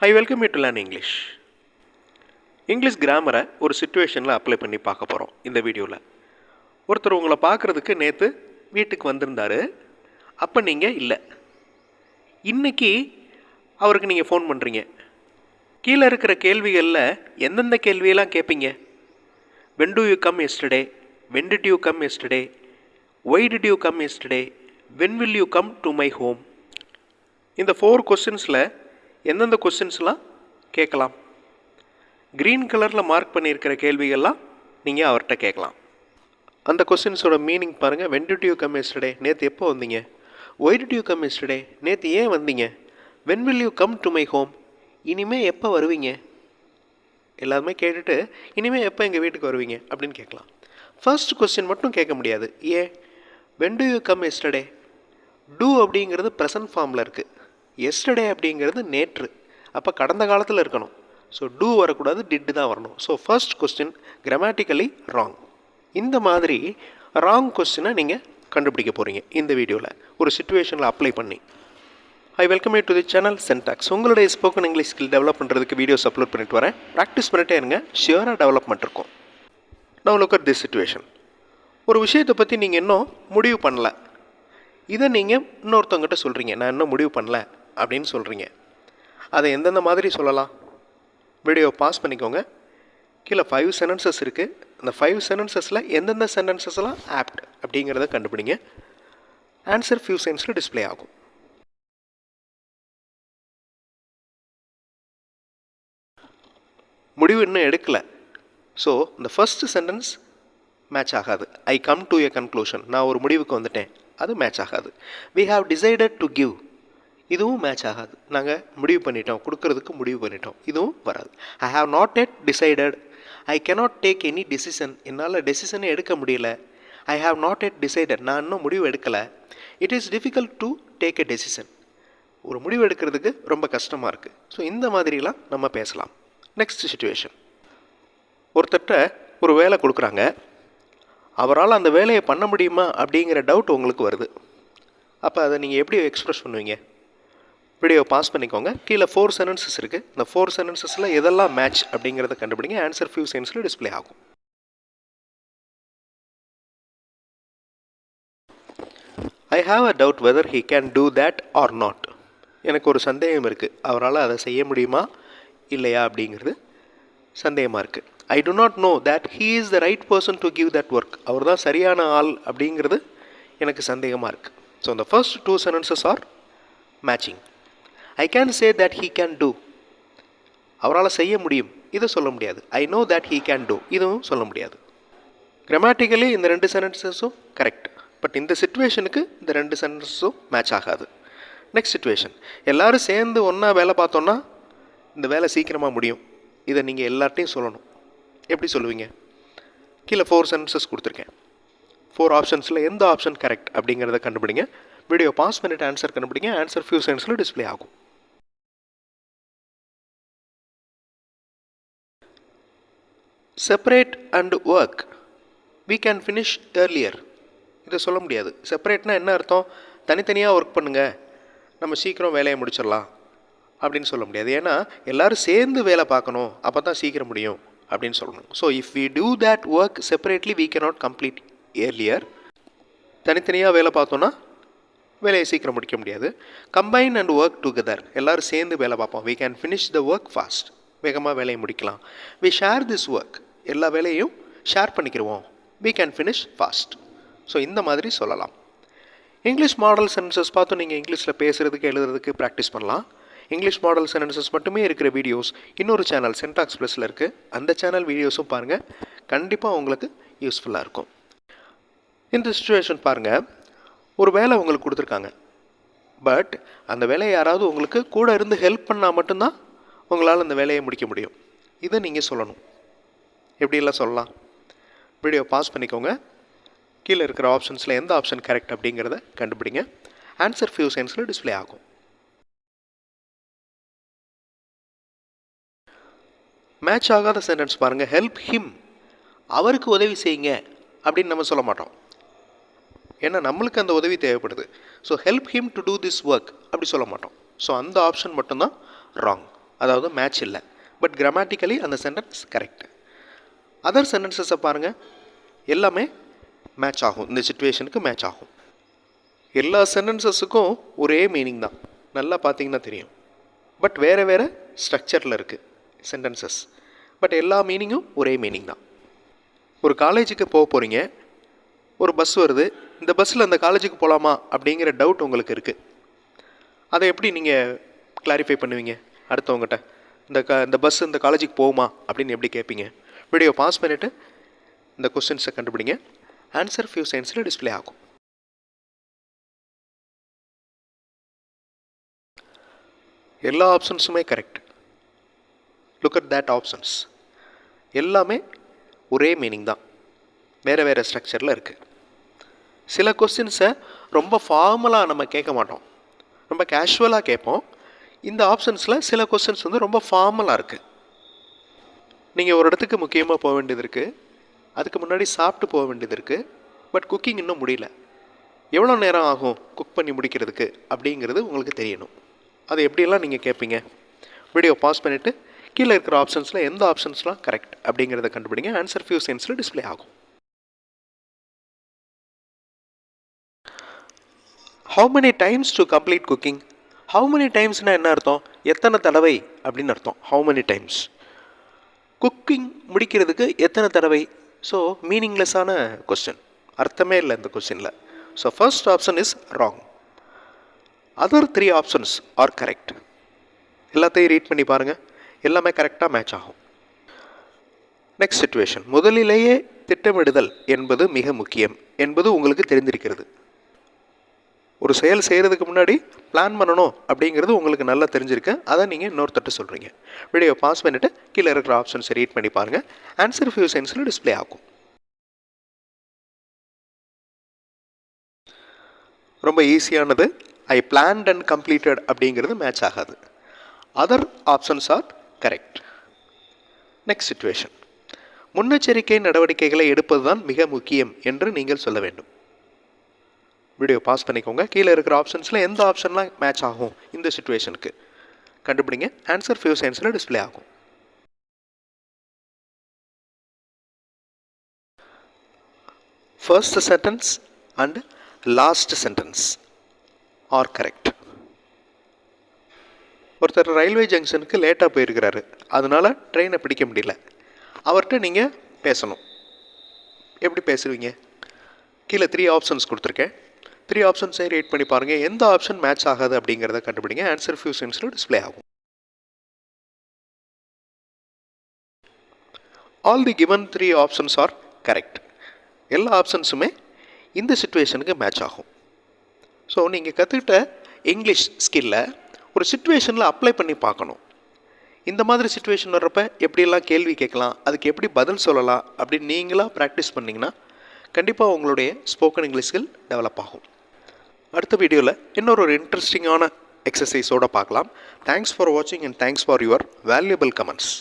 I welcome you to learn English. English கிராமரை ஒரு சிச்சுவேஷனில் அப்ளை பண்ணி பார்க்க போகிறோம் இந்த வீடியோவில். ஒருத்தர் உங்களை பார்க்குறதுக்கு நேற்று வீட்டுக்கு வந்திருந்தார். அப்போ நீங்கள் இல்லை. இன்றைக்கி அவருக்கு நீங்கள் ஃபோன் பண்ணுறீங்க. கீழே இருக்கிற கேள்விகளில் எந்தெந்த கேள்வியெல்லாம் கேட்பீங்க? When do you come yesterday? When did you come yesterday? Why did you come yesterday? When will you come to my home? இந்த 4 கொஸ்டின்ஸில் எந்தெந்த கொஸ்டின்ஸ்லாம் கேட்கலாம்? க்ரீன் கலரில் மார்க் பண்ணியிருக்கிற கேள்விகள்லாம் நீங்கள் அவர்கிட்ட கேட்கலாம். அந்த கொஸ்டின்ஸோட மீனிங் பாருங்கள். When did you come yesterday? நேற்று எப்போ வந்தீங்க? Why did you come yesterday? நேற்று ஏன் வந்தீங்க? When will you come to my home? இனிமேல் எப்போ வருவீங்க? எல்லாருமே கேட்டுட்டு இனிமேல் எப்போ எங்கள் வீட்டுக்கு வருவீங்க அப்படின்னு கேட்கலாம். ஃபர்ஸ்ட் கொஸ்டின் மட்டும் கேட்க முடியாது. ஏன்? When do you come yesterday? do அப்படிங்கிறது ப்ரெசன்ட் ஃபார்மில் இருக்குது. yesterday அப்படிங்கிறது நேற்று, அப்போ கடந்த காலத்தில் இருக்கணும். ஸோ do வரக்கூடாது, did தான் வரணும். So first question grammatically wrong. இந்த மாதிரி ராங் கொஸ்டினை நீங்கள் கண்டுபிடிக்க போகிறீங்க இந்த வீடியோவில் ஒரு சிச்சுவேஷனில் அப்ளை பண்ணி. I welcome you to the channel Sentax. உங்களுடைய ஸ்போக்கன் இங்கிலீஷ் ஸ்கில் டெவலப் பண்ணுறதுக்கு வீடியோஸ் அப்லோட் பண்ணிட்டு வரேன். ப்ராக்டிஸ் பண்ணிட்டே இருங்க, ஷியராக டெவலப்மெண்ட் இருக்கும். Now look at this situation. ஒரு விஷயத்தை பற்றி நீங்கள் இன்னும் முடிவு பண்ணல. இதை நீங்கள் இன்னொருத்தவங்ககிட்ட சொல்கிறீங்க, நான் இன்னும் முடிவு பண்ணல அப்படின்னு சொல்கிறீங்க. அதை எந்தெந்த மாதிரி சொல்லலாம்? வீடியோ பாஸ் பண்ணிக்கோங்க. கீழே 5 சென்டென்சஸ் இருக்குது. அந்த 5 சென்டென்சஸில் எந்தெந்த சென்டென்சஸ்லாம் ஆப்ட் அப்படிங்கிறத கண்டுபிடிங்க. ஆன்சர் ஃபியூ செகண்ட்ஸில் டிஸ்பிளே ஆகும். முடிவு இன்னும் எடுக்கலை. ஸோ இந்த ஃபர்ஸ்ட் சென்டென்ஸ் மேட்ச் ஆகாது. I come to a conclusion, நான் ஒரு முடிவுக்கு வந்துட்டேன், அது மேட்ச் ஆகாது. We have decided to give, இதுவும் மேட்ச் ஆகாது. நாங்கள் முடிவு பண்ணிட்டோம், கொடுக்கறதுக்கு முடிவு பண்ணிட்டோம், இதுவும் வராது. I have not yet decided, I cannot take any decision, என்னால் டெசிஷனே எடுக்க முடியல. I have not yet decided, நான் இன்னும் முடிவு எடுக்கலை. It is difficult to take a decision, ஒரு முடிவு எடுக்கிறதுக்கு ரொம்ப கஷ்டமாக இருக்குது. ஸோ இந்த மாதிரிலாம் நம்ம பேசலாம். Next situation. ஒருத்தர்கிட்ட ஒரு வேலை கொடுக்குறாங்க. அவரால் அந்த வேலையை பண்ண முடியுமா அப்படிங்கிற டவுட் உங்களுக்கு வருது. அப்போ அதை நீங்கள் எப்படி எக்ஸ்ப்ரெஸ் பண்ணுவீங்க? வீடியோ பாஸ் பண்ணிக்கோங்க. கீழே 4 சென்டென்சஸ் இருக்குது. இந்த 4 சென்டென்சஸில் எதெல்லாம் மேட்ச் அப்படிங்கிறத கண்டுபிடிங்க. ஆன்சர் ஃபியூ செகண்ட்ஸில் டிஸ்பிளே ஆகும். I have a doubt whether he can do that or not. எனக்கு ஒரு சந்தேகம் இருக்குது, அவரால் அதை செய்ய முடியுமா இல்லையா அப்படிங்கிறது சந்தேகமாக இருக்குது. I do not know that he is the right person to give that work. அவர் தான் சரியான ஆள் அப்படிங்கிறது எனக்கு சந்தேகமாக இருக்குது. ஸோ இந்த first 2 sentences are matching. I can say that he can do, அவரால் செய்ய முடியும், இதை சொல்ல முடியாது. I know that he can do, இதுவும் சொல்ல முடியாது. கிராமட்டிக்கலி இந்த 2 சென்டென்சஸும் கரெக்ட். பட் இந்த சிச்சுவேஷனுக்கு இந்த 2 சென்டென்சஸும் மேட்ச் ஆகாது. Next situation. எல்லோரும் சேர்ந்து ஒன்றா வேலை பார்த்தோன்னா இந்த வேலை சீக்கிரமாக முடியும், இதை நீங்கள் எல்லார்ட்டையும் சொல்லணும். எப்படி சொல்லுவீங்க? கீழே 4 சென்டென்சஸ் கொடுத்துருக்கேன். 4 ஆப்ஷன்ஸில் எந்த ஆப்ஷன் கரெக்ட் அப்படிங்கிறத கண்டுபிடிங்க. வீடியோ பாஸ் பண்ணிவிட்டு ஆன்சர் கண்டுபிடிங்க. ஆன்சர் ஃபியூ செகண்ட்ஸில் டிஸ்பிளே ஆகும். Separate and work, we can finish earlier. இதை சொல்ல முடியாது. செப்பரேட்னா என்ன அர்த்தம்? தனித்தனியாக ஒர்க் பண்ணுங்கள், நம்ம சீக்கிரம் வேலையை முடிச்சிடலாம் அப்படின்னு சொல்ல முடியாது. ஏன்னா எல்லோரும் சேர்ந்து வேலை பார்க்கணும், அப்போ தான் சீக்கிரம் முடியும் அப்படின்னு சொல்லணும். So if we do that work separately we cannot complete earlier. தனித்தனியாக வேலை பார்த்தோன்னா வேலையை சீக்கிரம் முடிக்க முடியாது. கம்பைன் அண்ட் ஒர்க் டுகெதர், எல்லோரும் சேர்ந்து வேலை பார்ப்போம். we can finish the work fast, வேகமாக வேலையை முடிக்கலாம். we share this work, எல்லா வேலையும் ஷேர் பண்ணிக்கிடுவோம். we can finish fast. So இந்த மாதிரி சொல்லலாம். இங்கிலீஷ் மாடல் சென்டென்சஸ் பார்த்து நீங்கள் இங்கிலீஷில் பேசுகிறதுக்கு எழுதுறதுக்கு ப்ராக்டிஸ் பண்ணலாம். இங்கிலீஷ் மாடல் சென்டென்சஸ் மட்டுமே இருக்கிற வீடியோஸ் இன்னொரு சேனல் சென்டாக்ஸ் ப்ளஸில் இருக்குது. அந்த சேனல் வீடியோஸும் பாருங்கள், கண்டிப்பாக உங்களுக்கு யூஸ்ஃபுல்லாக இருக்கும். இந்த சிச்சுவேஷன் பாருங்கள். ஒரு வேலை உங்களுக்கு கொடுத்துருக்காங்க. பட் அந்த வேலையை யாராவது உங்களுக்கு கூட இருந்து ஹெல்ப் பண்ணால் மட்டும்தான் உங்களால் அந்த வேலையை முடிக்க முடியும். இதை நீங்கள் சொல்லணும். எப்படியெல்லாம் சொல்லலாம்? வீடியோ பாஸ் பண்ணிக்கோங்க. கீழே இருக்கிற ஆப்ஷன்ஸில் எந்த ஆப்ஷன் கரெக்ட் அப்படிங்கிறத கண்டுபிடிங்க. ஆன்சர் ஃபியூ செகண்ட்ஸில் டிஸ்பிளே ஆகும். மேட்ச் ஆகாத சென்டென்ஸ் பாருங்கள். ஹெல்ப் ஹிம், அவருக்கு உதவி செய்யுங்க அப்படின்னு நம்ம சொல்ல மாட்டோம். ஏன்னா நம்மளுக்கு அந்த உதவி தேவைப்படுது. So help him to do this work அப்படி சொல்ல மாட்டோம். ஸோ அந்த ஆப்ஷன் மட்டும்தான் ராங். அதாவது மேட்ச் இல்லை. பட் கிராமட்டிக்கலி அந்த சென்டென்ஸ் கரெக்ட். அதர் சென்டென்சஸை பாருங்கள், எல்லாமே மேட்ச் ஆகும், இந்த சிச்சுவேஷனுக்கு மேட்ச் ஆகும். எல்லா சென்டென்சஸுக்கும் ஒரே மீனிங் தான், நல்லா பார்த்தீங்கன்னா தெரியும். பட் வேறு வேறு ஸ்ட்ரக்சரில் இருக்குது சென்டென்சஸ், பட் எல்லா மீனிங்கும் ஒரே மீனிங் தான். ஒரு காலேஜுக்கு போக போகிறீங்க, ஒரு பஸ் வருது, இந்த பஸ்ஸில் அந்த காலேஜுக்கு போகலாமா அப்படிங்கிற டவுட் உங்களுக்கு இருக்குது. அதை எப்படி நீங்கள் கிளாரிஃபை பண்ணுவீங்க அடுத்தவங்ககிட்ட? இந்த பஸ் இந்த காலேஜுக்கு போகுமா அப்படின்னு எப்படி கேட்பீங்க? வீடியோ பாஸ் பண்ணிவிட்டு இந்த கொஸ்டின்ஸை கண்டுபிடிங்க. ஆன்சர் ஃபியூ செகண்ட்ஸில் டிஸ்பிளே ஆகும். எல்லா ஆப்ஷன்ஸுமே correct. Look at that options. எல்லாமே ஒரே மீனிங் தான், வேறு வேறு ஸ்ட்ரக்சரில் இருக்குது. சில கொஸ்டின்ஸை ரொம்ப ஃபார்மலாக நம்ம கேட்க மாட்டோம், ரொம்ப கேஷுவலாக கேட்போம். இந்த ஆப்ஷன்ஸில் சில கொஸ்டின்ஸ் வந்து ரொம்ப ஃபார்மலாக இருக்குது. நீங்கள் ஒரு இடத்துக்கு முக்கியமாக போக வேண்டியது இருக்குது, அதுக்கு முன்னாடி சாப்பிட்டு போக வேண்டியது இருக்குது, பட் குக்கிங் இன்னும் முடியல. எவ்வளோ நேரம் ஆகும் குக் பண்ணி முடிக்கிறதுக்கு அப்படிங்கிறது உங்களுக்கு தெரியணும். அது எப்படியெல்லாம் நீங்கள் கேட்பீங்க? வீடியோ பாஸ் பண்ணிவிட்டு கீழே இருக்கிற ஆப்ஷன்ஸில் எந்த ஆப்ஷன்ஸ்லாம் கரெக்ட் அப்படிங்கிறத கண்டுபிடிங்க. ஆன்சர் ஃபியூ செகண்ட்ஸில் டிஸ்பிளே ஆகும். How many times to complete cooking? How many டைம்ஸ்னால் என்ன அர்த்தம்? எத்தனை தடவை அப்படின்னு அர்த்தம். ஹவு மெனி டைம்ஸ் குக்கிங் முடிக்கிறதுக்கு எத்தனை தடவை? ஸோ மீனிங்லெஸ்ஸான கொஸ்டின், அர்த்தமே இல்லை இந்த கொஸ்டினில். So first option is wrong. Other 3 options are correct. எல்லாத்தையும் ரீட் பண்ணி பாருங்கள், எல்லாமே கரெக்டாக மேட்ச் ஆகும். Next situation. முதலிலேயே திட்டமிடுதல் என்பது மிக முக்கியம் என்பது உங்களுக்கு தெரிந்திருக்கிறது. ஒரு செயல் செய்கிறதுக்கு முன்னாடி பிளான் பண்ணணும் அப்படிங்கிறது உங்களுக்கு நல்லா தெரிஞ்சிருக்கு. அதை நீங்கள் இன்னொருத்தட்டு சொல்கிறீங்க. வீடியோ பாஸ் பண்ணிவிட்டு கீழே இருக்கிற ஆப்ஷன்ஸை ரீட் பண்ணி பாருங்கள். ஆன்சர் ஃபியூ செகண்ட்ஸில் டிஸ்பிளே ஆகும். ரொம்ப ஈஸியானது. ஐ பிளான்ட் அண்ட் கம்ப்ளீட்டட் அப்படிங்கிறது மேட்ச் ஆகாது. Other options are correct. Next situation. முன்னெச்சரிக்கை நடவடிக்கைகளை எடுப்பது தான் மிக முக்கியம் என்று நீங்கள் சொல்ல வேண்டும். வீடியோ பாஸ் பண்ணிக்கோங்க. கீழே இருக்கிற ஆப்ஷன்ஸில் எந்த ஆப்ஷன்லாம் மேட்ச் ஆகும் இந்த சிச்சுவேஷனுக்கு கண்டுபிடிங்க. ஆன்சர் ஃபியூ செகண்ட்ஸில் டிஸ்பிளே ஆகும். First sentence and last sentence are correct. ஒருத்தர் ரயில்வே ஜங்ஷனுக்கு லேட்டாக போயிருக்கிறாரு, அதனால் ட்ரெயினை பிடிக்க முடியல. அவர்கிட்ட நீங்கள் பேசணும். எப்படி பேசுவீங்க? கீழே 3 ஆப்ஷன்ஸ் கொடுத்துருக்கேன். 3 ஆப்ஷன்ஸையும் ரீட் பண்ணி பாருங்கள். எந்த ஆப்ஷன் மேட்ச் ஆகாது அப்படிங்கிறத கண்டுபிடிங்க. ஆன்சர் ஃபியூ செகண்ட்ஸில் டிஸ்பிளே ஆகும். All the given 3 options are correct. எல்லா ஆப்ஷன்ஸுமே இந்த சிச்சுவேஷனுக்கு மேட்ச் ஆகும். ஸோ நீங்கள் கற்றுக்கிட்ட இங்கிலீஷ் ஸ்கில்லை ஒரு சிச்சுவேஷனில் அப்ளை பண்ணி பார்க்கணும். இந்த மாதிரி சிச்சுவேஷன் வர்றப்ப எப்படியெல்லாம் கேள்வி கேட்கலாம், அதுக்கு எப்படி பதில் சொல்லலாம் அப்படின்னு நீங்களாக ப்ராக்டிஸ் பண்ணிங்கன்னா கண்டிப்பாக உங்களுடைய ஸ்போக்கன் இங்கிலீஷ் ஸ்கில் டெவலப் ஆகும். அடுத்த வீடியோவில் இன்னொரு இன்ட்ரெஸ்டிங்கான எக்ஸசைஸோடு பார்க்கலாம். தேங்க்ஸ் ஃபார் வாட்சிங் and thanks for your valuable comments.